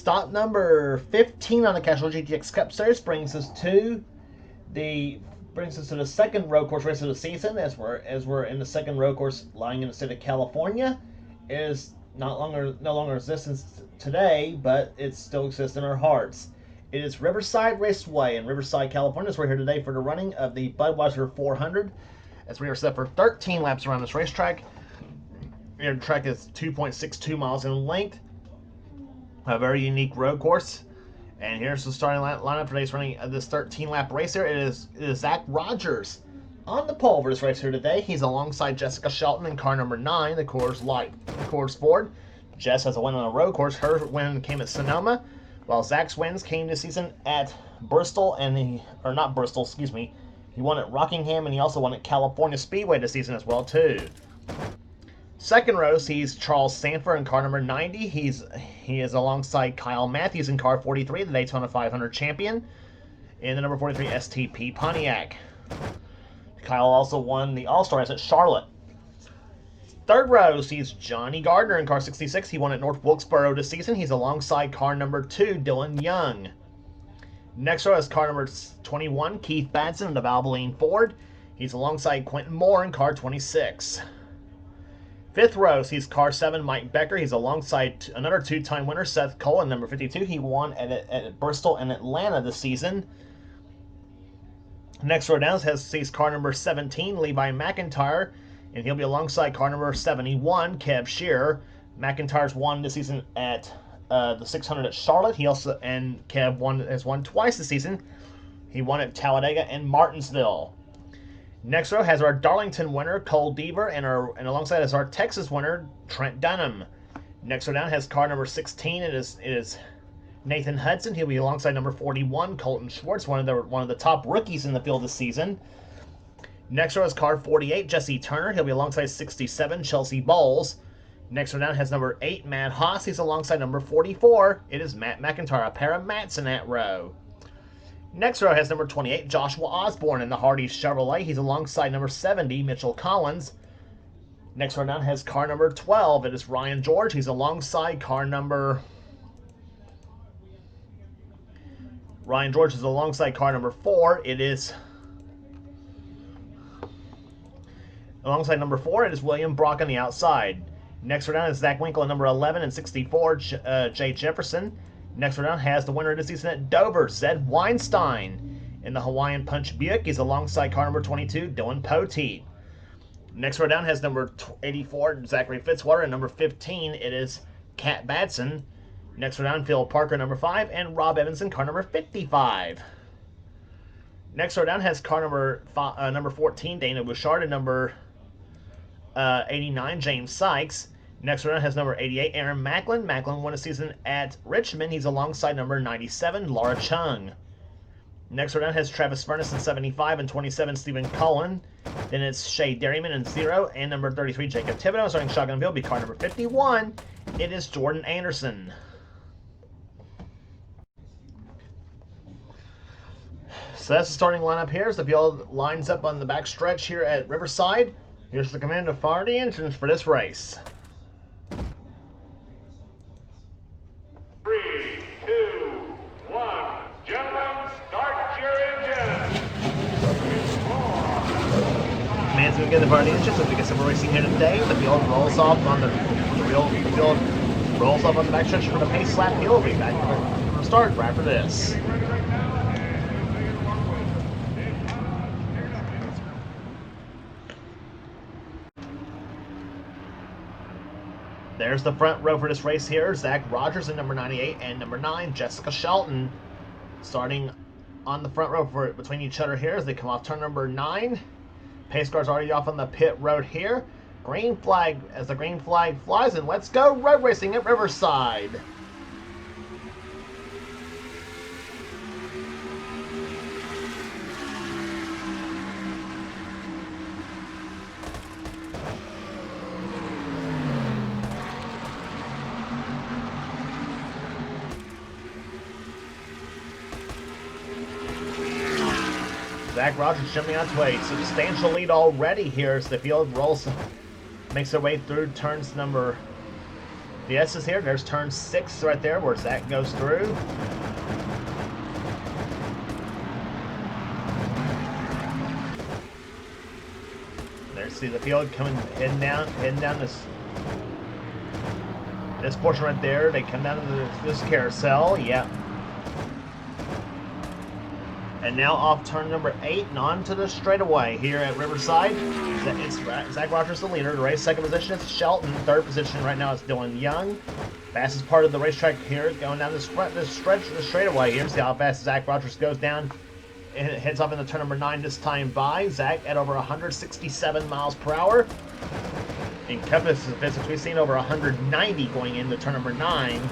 Stop number 15 on the Castrol GTX Cup Series brings us to the second road course race of the season. As we're in the second road course lying in the state of California. It is no longer existence today, but it still exists in our hearts. It is Riverside Raceway in Riverside, California. As we're here today for the running of the Budweiser 400, as we are set for 13 laps around this racetrack. The track is 2.62 miles in length. A very unique road course. And here's the starting lineup for today's running of this 13-lap race here. It is Zach Rogers on the pole for this race here today. He's alongside Jessica Shelton in car number 9, the Coors Ford. Jess has a win on the road course. Her win came at Sonoma, while Zach's wins came this season at Bristol He won at Rockingham, and he also won at California Speedway this season as well too. Second row sees Charles Sanford in car number 90. He is alongside Kyle Matthews in car 43, the Daytona 500 champion, in the number 43 STP Pontiac. Kyle also won the All-Star race at Charlotte. Third row sees Johnny Gardner in car 66. He won at North Wilkesboro this season. He's alongside car number 2, Dylan Young. Next row is car number 21, Keith Batson in the Valvoline Ford. He's alongside Quentin Moore in car 26. Fifth row sees car 7, Mike Becker. He's alongside another two-time winner, Seth Cole, in number 52. He won at Bristol and Atlanta this season. Next row down sees car number 17, Levi McIntyre, and he'll be alongside car number 71, Kev Shearer. McIntyre's won this season at the 600 at Charlotte. Kev has won twice this season. He won at Talladega and Martinsville. Next row has our Darlington winner, Cole Deaver, and alongside is our Texas winner, Trent Dunham. Next row down has car number 16. It is Nathan Hudson. He'll be alongside number 41, Colton Schwartz, one of the top rookies in the field this season. Next row is car 48, Jesse Turner. He'll be alongside 67, Chelsea Bowles. Next row down has number 8, Matt Haas. He's alongside number 44. It is Matt McIntyre, a pair of Matts in that row. Next row has number 28, Joshua Osborne in the Hardy Chevrolet. He's alongside number 70, Mitchell Collins. Next row down has car number 12. It is Ryan George. He's alongside Ryan George is alongside car number 4. It is alongside number 4. It is William Brock on the outside. Next row down is Zach Winkle at number 11 and 64, Jay Jefferson. Next row down has the winner of the season at Dover, Zed Weinstein. In the Hawaiian Punch Buick, he's alongside car number 22, Dylan Poteet. Next row down has number 84, Zachary Fitzwater, and number 15, it is Kat Batson. Next row down, Phil Parker, number 5, and Rob Evanson, car number 55. Next row down has car number 14, Dana Bouchard, and number 89, James Sykes. Next round has number 88, Aaron Macklin. Macklin won a season at Richmond. He's alongside number 97, Laura Chung. Next round has Travis Furness in 75 and 27, Stephen Cullen. Then it's Shay Derryman in 0 and number 33, Jacob Thibodeau. Starting shotgun be car number 51. It is Jordan Anderson. So that's the starting lineup here. As the field lines up on the back stretch here at Riverside. Here's the command to fire the engines for this race. 3, 2, 1. Gentlemen, start your engines. Command's going to get the fire the engines as we get some racing here today. The field rolls off on the back stretch for the pace lap. He'll be back for the start right after this. There's the front row for this race here. Zach Rogers in number 98 and number 9, Jessica Shelton. Starting on the front row between each other here as they come off turn number 9. Pace car's already off on the pit road here. Green flag as the green flag flies, and let's go road racing at Riverside. Zach Rogers jumping onto a substantial lead already here as the field makes their way through turns number The S is here. There's turn 6 right there where Zach goes through. There's see the field coming heading down this portion right there. They come down to this carousel. Yep. And now off turn number 8 and on to the straightaway here at Riverside. It's Zach Rogers the leader. The race second position is Shelton. Third position right now is Dylan Young. Fastest part of the racetrack here going down this straightaway here. See how fast Zach Rogers goes down. And it heads off into turn number 9 this time by Zach at over 167 miles per hour. In Cup physics, we've seen over 190 going into turn number 9.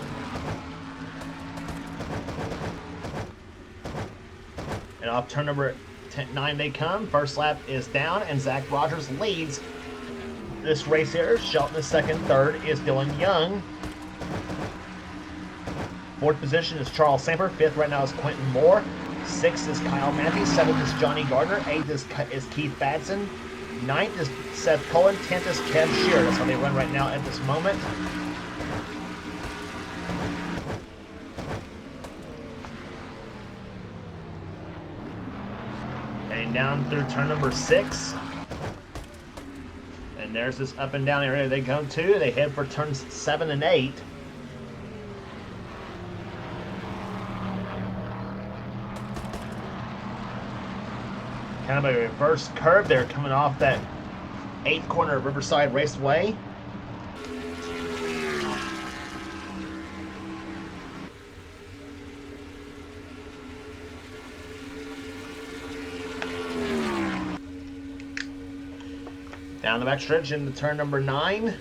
And off turn number 9 they come. First lap is down, and Zach Rogers leads this race here. Shelton is second. Third is Dylan Young. Fourth position is Charles Samper. Fifth right now is Quentin Moore. Sixth is Kyle Matthews. Seventh is Johnny Gardner. Eighth is Keith Batson. Ninth is Seth Cullen. 10th is Kev Shear. That's how they run right now at this moment. And down through turn number 6. And there's this up and down area they go to. They head for turns 7 and 8. Kind of a reverse curve there coming off that 8th corner of Riverside Raceway. Down the back stretch into turn number 9.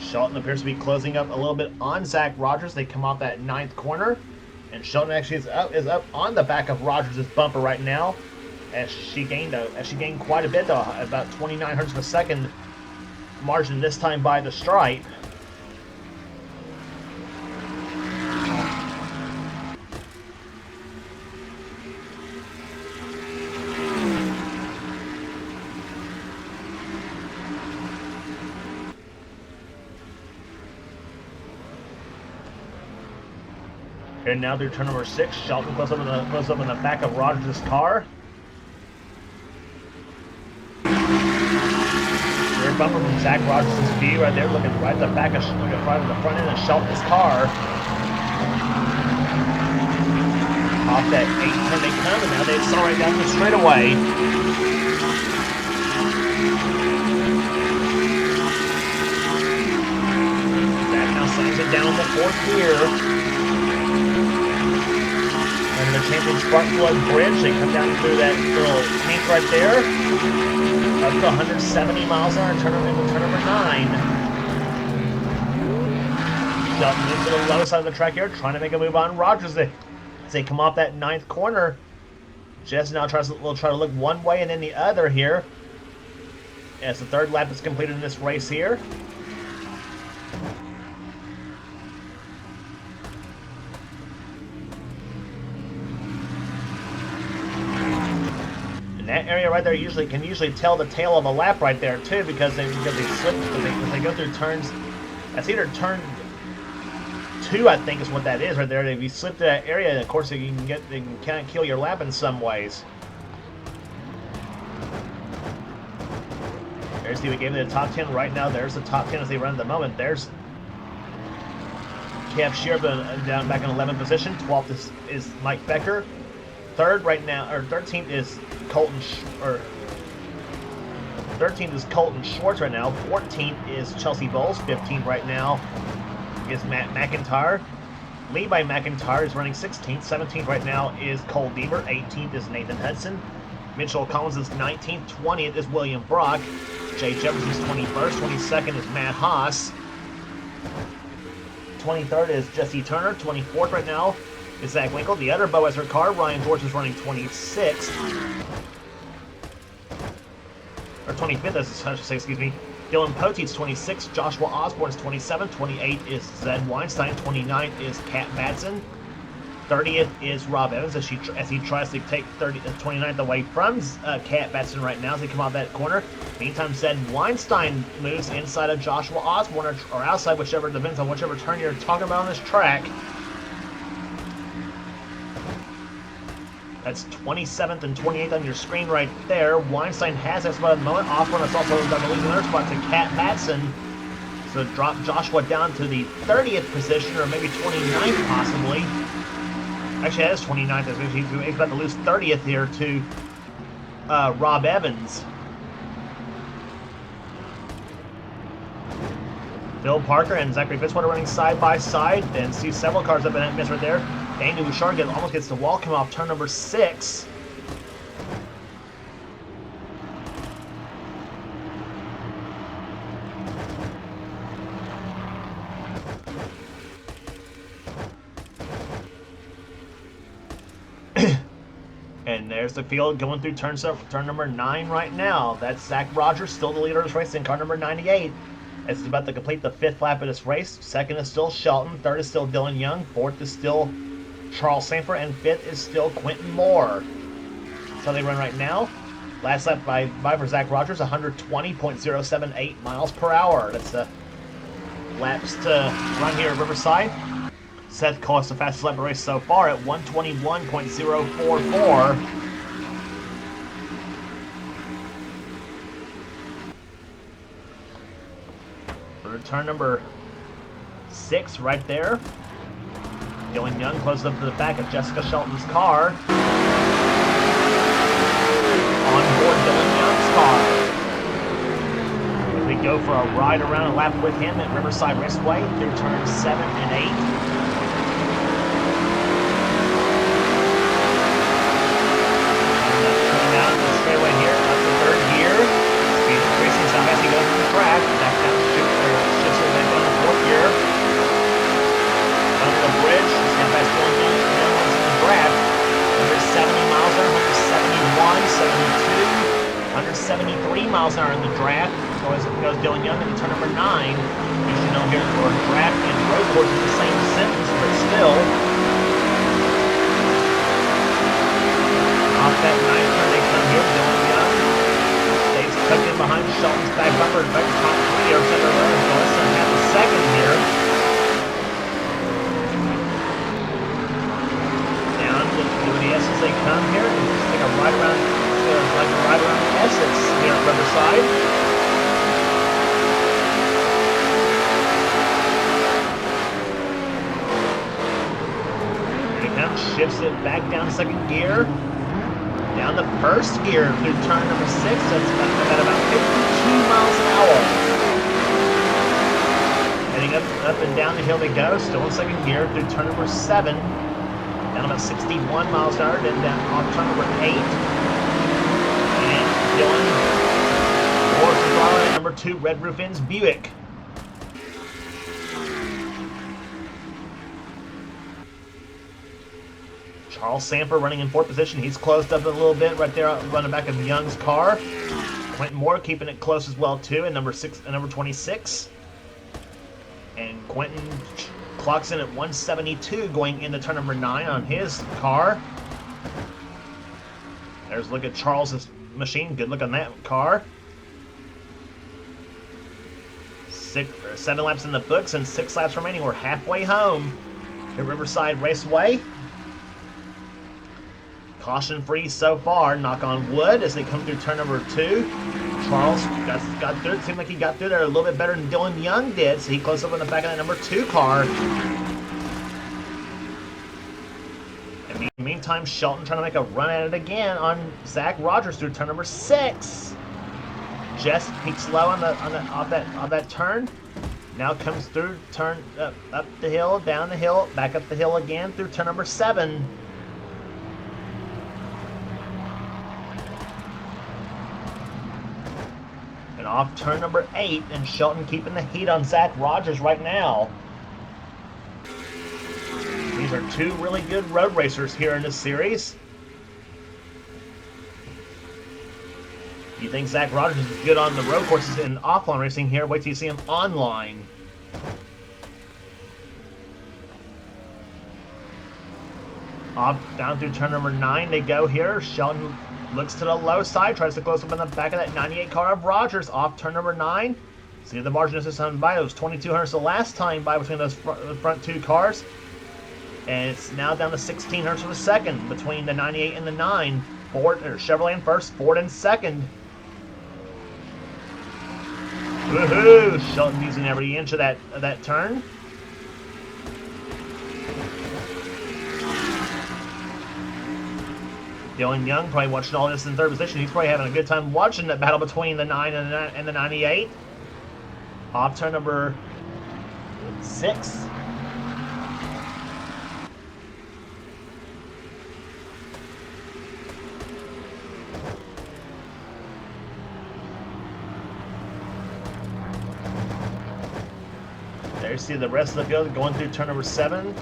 Shelton appears to be closing up a little bit on Zach Rogers. They come off that 9th corner, and Shelton actually is up on the back of Rogers' bumper right now, as she gained quite a bit though, about 29 hundredths of a second margin this time by the stripe. And now through turn number 6, Shelton goes up in the back of Rogers' car. Rear bumper from Zach Rogers' view right there, looking right at the back of the front end of Shelton's car. Off that 8th turn they come, and now they accelerate down the straightaway. Zach now slams it down the 4th gear. And the Champion Sparkplug Bridge, they come down through that little tank right there, up to 170 miles an hour and turn into turn number 9. Shelton moves to the low side of the track here, trying to make a move on Rogers. As they come off that 9th corner, Jess now will try to look one way and then the other here, as the 3rd lap is completed in this race here. That area right there can usually tell the tail of a lap right there too, because they slip as they go through turns. That's either turn 2, I think is what that is right there. If you slip to that area, of course they can kind of kill your lap in some ways. There's we gave it the top 10 right now. There's the top 10 as they run at the moment. There's Kev Shear down back in 11th position. 12th is Mike Becker. 3rd right now, or 13th is Colton 13th is Colton Schwartz right now. 14th is Chelsea Bowles. 15th right now is Matt McIntyre. Levi McIntyre is running 16th. 17th right now is Cole Bieber. 18th is Nathan Hudson. Mitchell Collins is 19th. 20th is William Brock. Jay Jefferson is 21st. 22nd is Matt Haas. 23rd is Jesse Turner. 24th right now is Zach Winkle. The other Budweiser car, Ryan George, is running 26th. Or 25th, I should say, excuse me. Dylan Poteet's 26th. Joshua Osborne's 27th. 28th is Zed Weinstein. 29th is Kat Batson. 30th is Rob Evans as he tries to take 29th away from Cat Batson right now as they come out that corner. Meantime, Zed Weinstein moves inside of Joshua Osborne or outside, whichever depends on whichever turn you're talking about on this track. That's 27th and 28th on your screen right there. Weinstein has that spot at the moment. Osborne has also done the lead another spot to Cat Batson. So drop Joshua down to the 30th position, or maybe 29th possibly. Actually, that is 29th. He's about to lose 30th here to Rob Evans. Phil Parker and Zachary Fitzwater running side by side. Then see several cars up in that mess right there. Daniel Bouchard almost gets the wall, come off turn number 6. And there's the field going through turn number 9 right now. That's Zach Rogers, still the leader of this race in car number 98. As he's about to complete the 5th lap of this race. 2nd is still Shelton. 3rd is still Dylan Young. 4th is still Charles Sanford. And 5th is still Quentin Moore. That's how they run right now. Last lap by for Zach Rogers, 120.078 miles per hour. That's the laps to run here at Riverside. Seth calls the fastest lap of the race so far at 121.044. For turn number 6 right there. Dylan Young closes up to the back of Jessica Shelton's car. On board Dylan Young's car. As we go for a ride around a lap with him at Riverside Raceway through turns 7 and 8. Straightaway here, up the 3rd gear. Speed increasing, so as he goes to the track, back down to shifts it back down to 4th gear. Under the bridge, stand by Dylan Young, and one's in the grab. 170 miles an hour, 171, 72, 173 miles an hour in the draft. So as it goes Dylan Young into turn number 9. You should know here for draft and road course is the same sentence, but still. Off that 9th turn, they come here. Dylan Young stays tucked in behind Shelton's back bumper. In fact, top 3 are center runners. Melissa has the 2nd here. Down to UNES as they come here. And just take a ride around, Essex here at Riverside. Here he comes, shifts it back down 2nd gear. Down the 1st gear through turn number 6. That's at about 52 miles an hour. Heading up and down the hill they go. Still in 2nd gear through turn number 7. Down about 61 miles an hour. Then down off turn number 8. And Dylan towards the throttle at number 2 Red Roof Inn's Buick. Charles Sanford running in 4th position. He's closed up a little bit right there, running back of Young's car. Quentin Moore keeping it close as well too, in number 26. And Quentin clocks in at 172 going into turn number 9 on his car. There's a look at Charles's machine. Good look on that car. 7 laps in the books and 6 laps remaining. We're halfway home at Riverside Raceway. Caution free so far, knock on wood, as they come through turn number 2. Charles got through. It seemed like he got through there a little bit better than Dylan Young did, so he closed up on the back of that number 2 car. In the meantime, Shelton trying to make a run at it again on Zach Rogers through turn number 6. Jess peaks low on off that turn. Now comes through turn up the hill, down the hill, back up the hill again through turn number 7. Off turn number 8, and Shelton keeping the heat on Zach Rogers right now. These are 2 really good road racers here in this series. You think Zach Rogers is good on the road courses in offline racing here? Wait till you see him online. Off down through turn number 9 they go here. Shelton looks to the low side, tries to close up in the back of that 98 car of Rogers off turn number 9. See the margin is on by. It was 22 hundredths the last time by between those front two cars. And it's now down to 16 hundredths for the second between the 98 and the 9. Ford, or Chevrolet in first, Ford in second. Woohoo! Shelton using every inch of that turn. Dylan Young probably watching all this in third position. He's probably having a good time watching that battle between the 9 and the 98. Off turn number 6. There you see the rest of the field going through turn number 7.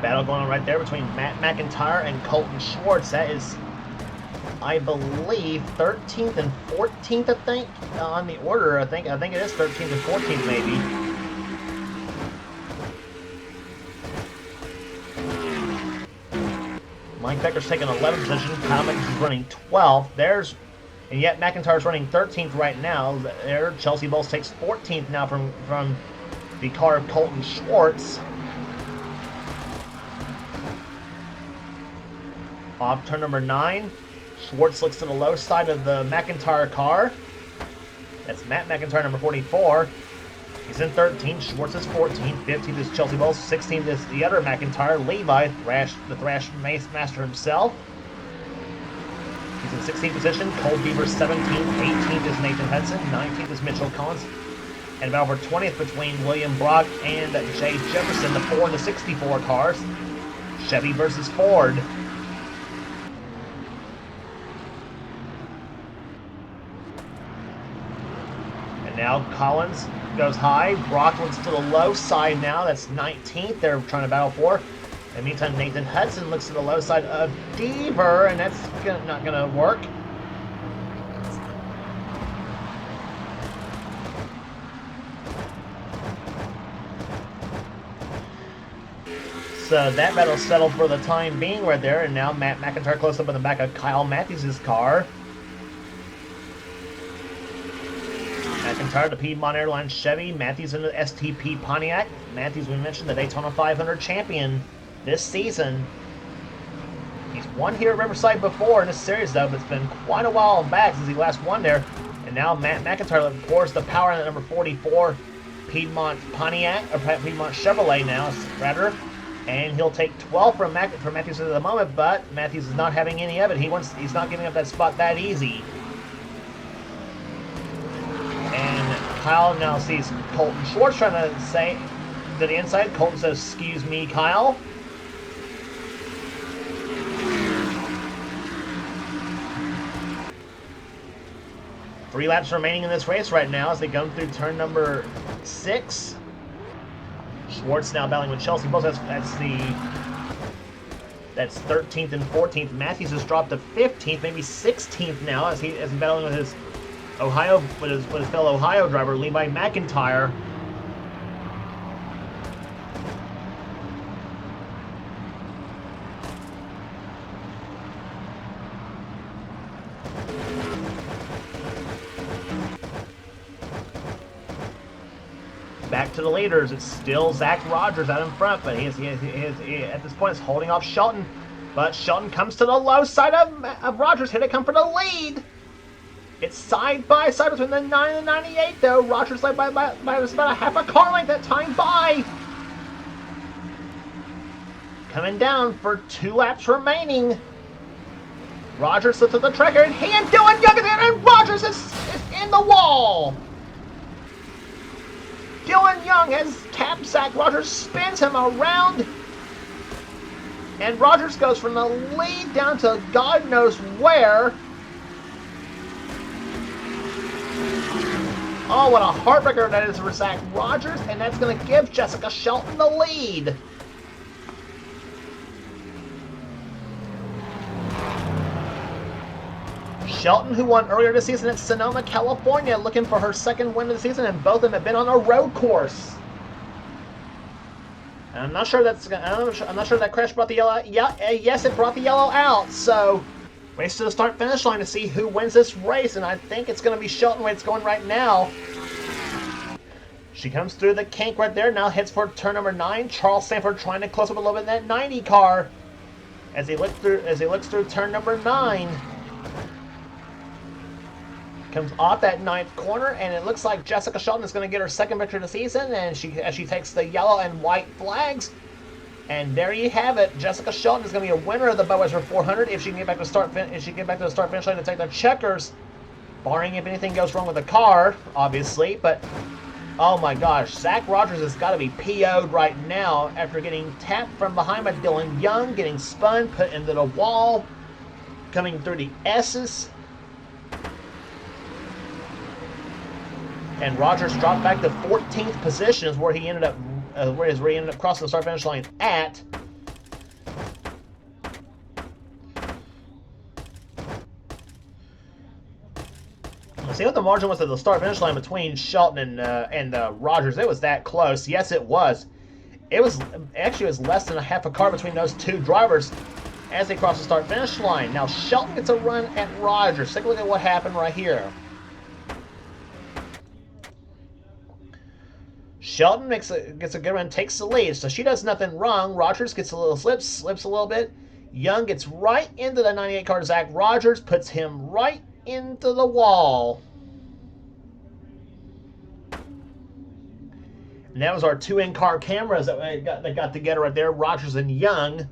Battle going on right there between Matt McIntyre and Colton Schwartz. That is, I believe, 13th and 14th, I think, on the order. I think it is 13th and 14th, maybe. Mike Becker's taking 11th position. Kyle Mackey's is running 12th. And yet McIntyre's running 13th right now. There, Chelsea Bowles takes 14th now from the car of Colton Schwartz. Off turn number 9, Schwartz looks to the low side of the McIntyre car. That's Matt McIntyre, number 44. He's in 13th. Schwartz is 14th. 15th is Chelsea Bowles. 16th is the other McIntyre, Levi, the Thrash Master himself. He's in 16th position. Cole Beaver 17th. 18th is Nathan Hudson. 19th is Mitchell Collins. And about for 20th between William Brock and Jay Jefferson, the 4 and the 64 cars. Chevy versus Ford. Now Collins goes high. Brock looks to the low side now. That's 19th they're trying to battle for. In the meantime, Nathan Hudson looks to the low side of Deaver, and that's not going to work. So that battle settled for the time being right there, and now Matt McIntyre close up in the back of Kyle Matthews' car. McIntyre, the Piedmont Airlines Chevy. Matthews in the STP Pontiac. Matthews, we mentioned, the Daytona 500 champion this season. He's won here at Riverside before in this series, though, but it's been quite a while back since he last won there. And now Matt McIntyre, of course, the power in the number 44 Piedmont Pontiac, or Piedmont Chevrolet now, rather. And he'll take 12 from Matthews at the moment, but Matthews is not having any of it. He's not giving up that spot that easy. And Kyle now sees Colton Schwartz trying to say to the inside. Colton says, "Excuse me, Kyle." Three laps remaining in this race right now as they go through turn number 6. Schwartz now battling with Chelsea Bowles. That's 13th and 14th. Matthews has dropped to 15th, maybe 16th now as he's battling with his fellow Ohio driver Levi McIntyre. Back to the leaders. It's still Zach Rogers out in front, but he at this point is holding off Shelton. But Shelton comes to the low side of Rogers. Here they come for the lead. It's side by side between the 9 and the 98, though. Rogers led by about a half a car length that time by. Coming down for 2 laps remaining. Rogers slips to the tracker, and he and Dylan Young in, and Rogers is in the wall. Dylan Young has tapped Zach Rogers, spins him around, and Rogers goes from the lead down to God knows where. Oh, what a heartbreaker that is for Zach Rogers, and that's going to give Jessica Shelton the lead. Shelton, who won earlier this season at Sonoma, California, looking for her second win of the season, and both of them have been on a road course. I'm not sure I'm not sure that crash brought the yellow. Yeah, yes, it brought the yellow out. So, race to the start finish line to see who wins this race, and I think it's going to be Shelton where it's going right now. She comes through the kink right there. Now heads for turn number 9. Charles Sanford trying to close up a little bit in that 90 car as he looks through turn number 9. Comes off that 9th corner, and it looks like Jessica Shelton is going to get her second victory of the season, and as she takes the yellow and white flags. And there you have it. Jessica Shelton is going to be a winner of the Budweiser 400 if she can get back to the start finish line to take the checkers, barring if anything goes wrong with the car, obviously. But oh my gosh, Zach Rogers has got to be PO'd right now after getting tapped from behind by Dylan Young, getting spun, put into the wall, coming through the S's. And Rogers dropped back to 14th position, is where he ended up crossing the start finish line at. Let's see what the margin was at the start finish line between Shelton and Rogers. It was that close. Yes, it was. It was less than a half a car between those two drivers as they crossed the start finish line. Now Shelton gets a run at Rogers. Take a look at what happened right here. Shelton gets a good run, takes the lead, so she does nothing wrong. Rogers gets a little slips a little bit. Young gets right into the 98 car. Zach Rogers puts him right into the wall. And that was our two in-car cameras that got together right there, Rogers and Young.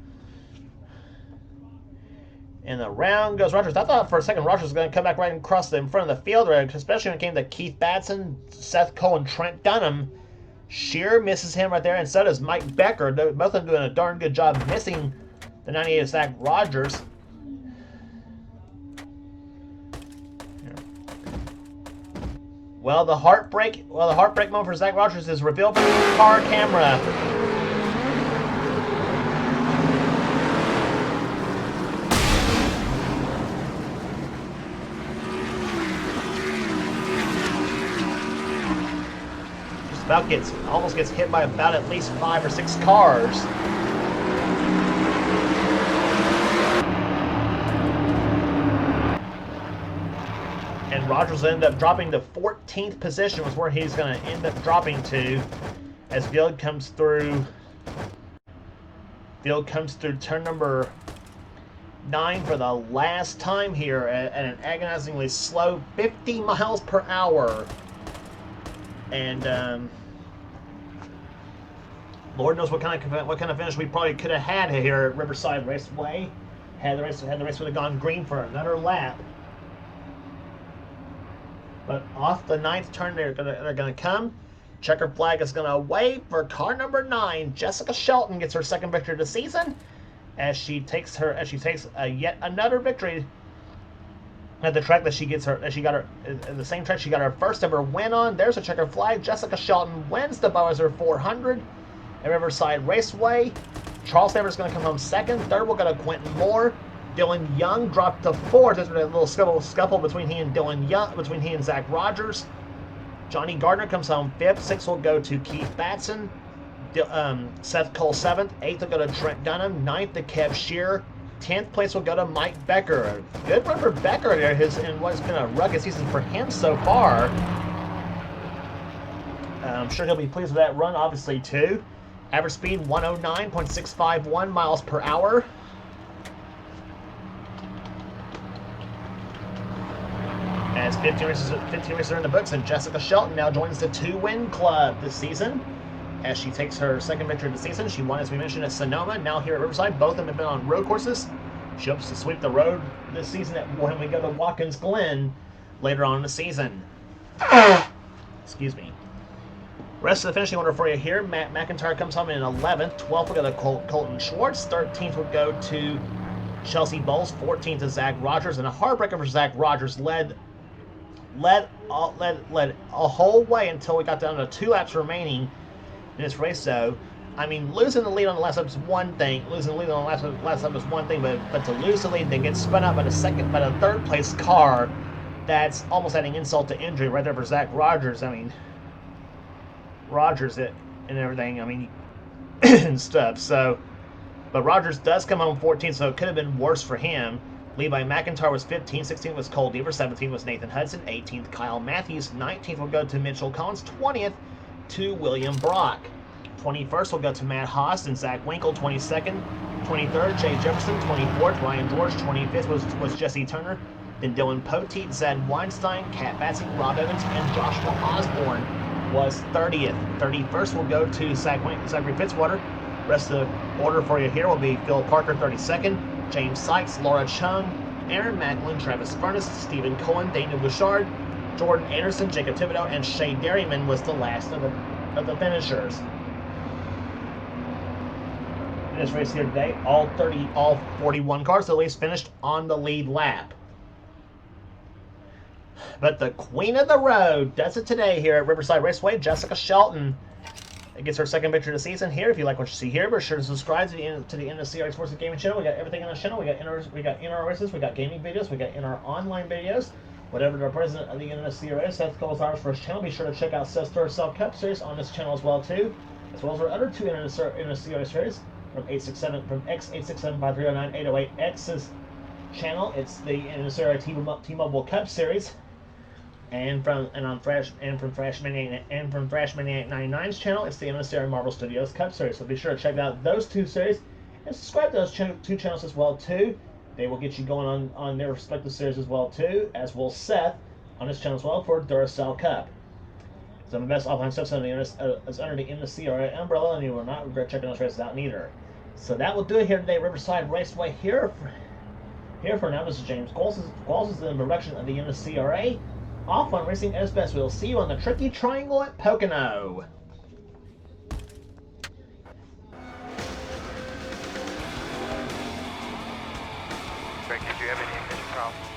And the round goes Rogers. I thought for a second Rogers was going to come back right across in front of the field, especially when it came to Keith Batson, Seth Cole, and Trent Dunham. Shear misses him right there, and so does Mike Becker. Both of them doing a darn good job missing the 98 of Zach Rogers. Well, the heartbreak moment for Zach Rogers is revealed by the car camera. Almost gets hit by about at least 5 or 6 cars. And Rogers ended up dropping to 14th position, was where he's going to end up dropping to as Field comes through turn number 9 for the last time here at an agonizingly slow 50 miles per hour. And Lord knows what kind of finish we probably could have had here at Riverside Raceway. Had the race would have gone green for another lap. But off the 9th turn, they're gonna come. Checker flag is gonna wave for car number 9. Jessica Shelton gets her second victory of the season as she takes yet another victory at the track that the same track she got her first ever win on. There's a checker flag. Jessica Shelton wins the Budweiser 400 at Riverside Raceway. Charles Sanford is going to come home second. Third will go to Quentin Moore. Dylan Young dropped to 4th. There's been a little scuffle between he and Zach Rogers. Johnny Gardner comes home 5th. 6th will go to Keith Batson. Seth Cole 7th. 8th will go to Trent Dunham. 9th to Kev Shearer. 10th place will go to Mike Becker. Good run for Becker there in what's been a rugged season for him so far. I'm sure he'll be pleased with that run, obviously, too. Average speed 109.651 miles per hour. As 15 races are in the books, and Jessica Shelton now joins the 2-win club this season. As she takes her second victory of the season. She won, as we mentioned, at Sonoma. Now here at Riverside, both of them have been on road courses. She hopes to sweep the road this season when we go to Watkins Glen later on in the season. Excuse me. Rest of the finishing order for you here. Matt McIntyre comes home in 11th. 12th will go to Colton Schwartz. 13th will go to Chelsea Bowles. 14th to Zach Rogers. And a heartbreaker for Zach Rogers led a whole way until we got down to 2 laps remaining in this race. So, I mean, losing the lead on the last lap is one thing. But to lose the lead and then get spun out by the 3rd place car, that's almost adding insult to injury right there for Zach Rogers. I mean, Rogers and everything. I mean, and stuff. So, but Rogers does come home 14th, so it could have been worse for him. Levi McIntyre was 15th, 16th was Cole Deaver, 17th was Nathan Hudson, 18th Kyle Matthews, 19th will go to Mitchell Collins, 20th to William Brock. 21st will go to Matt Haas and Zach Winkle, 22nd. 23rd, Jay Jefferson, 24th, Ryan George, 25th was Jesse Turner. Then Dylan Poteet, Zed Weinstein, Kat Batsing, Rob Evans, and Joshua Osborne was 30th. 31st will go to Zachary Fitzwater. Rest of the order for you here will be Phil Parker, 32nd, James Sykes, Laura Chung, Aaron Macklin, Travis Furness, Stephen Cohen, Daniel Bouchard, Jordan Anderson, Jacob Thibodeau, and Shea Derryman was the last of the finishers. In this race here today, all 41 cars at least finished on the lead lap. But the queen of the road does it today here at Riverside Raceway, Jessica Shelton. It gets her second victory of the season here. If you like what you see here, be sure to subscribe to the NNSCRA Sports and Gaming channel. We got everything on the channel. We got in-our races, we got gaming videos, we got in-our online videos. Whatever the president of the NNSCRA, Seth Coles, for his channel, be sure to check out Seth's Third Cell Cup Series on this channel as well too, as well as our other two NNSCRA series from X8675309-808X's channel. It's the NNSCRA T-Mobile Cup Series. And from Thrash Maniac 99's channel, it's the NNSCRA Marvel Studios Cup Series. So be sure to check out those two series and subscribe to those two channels as well too. They will get you going on their respective series as well too, as will Seth on his channel as well for Duracell Cup. Some of the best offline stuff is under the NNSCRA umbrella, and you will not regret checking those races out neither. So that will do it here today, Riverside Raceway. Here for now, this is James Qualls is in the direction of the NNSCRA. Off on racing at its best. We'll see you on the Tricky Triangle at Pocono. Greg, did you have any ignition problems?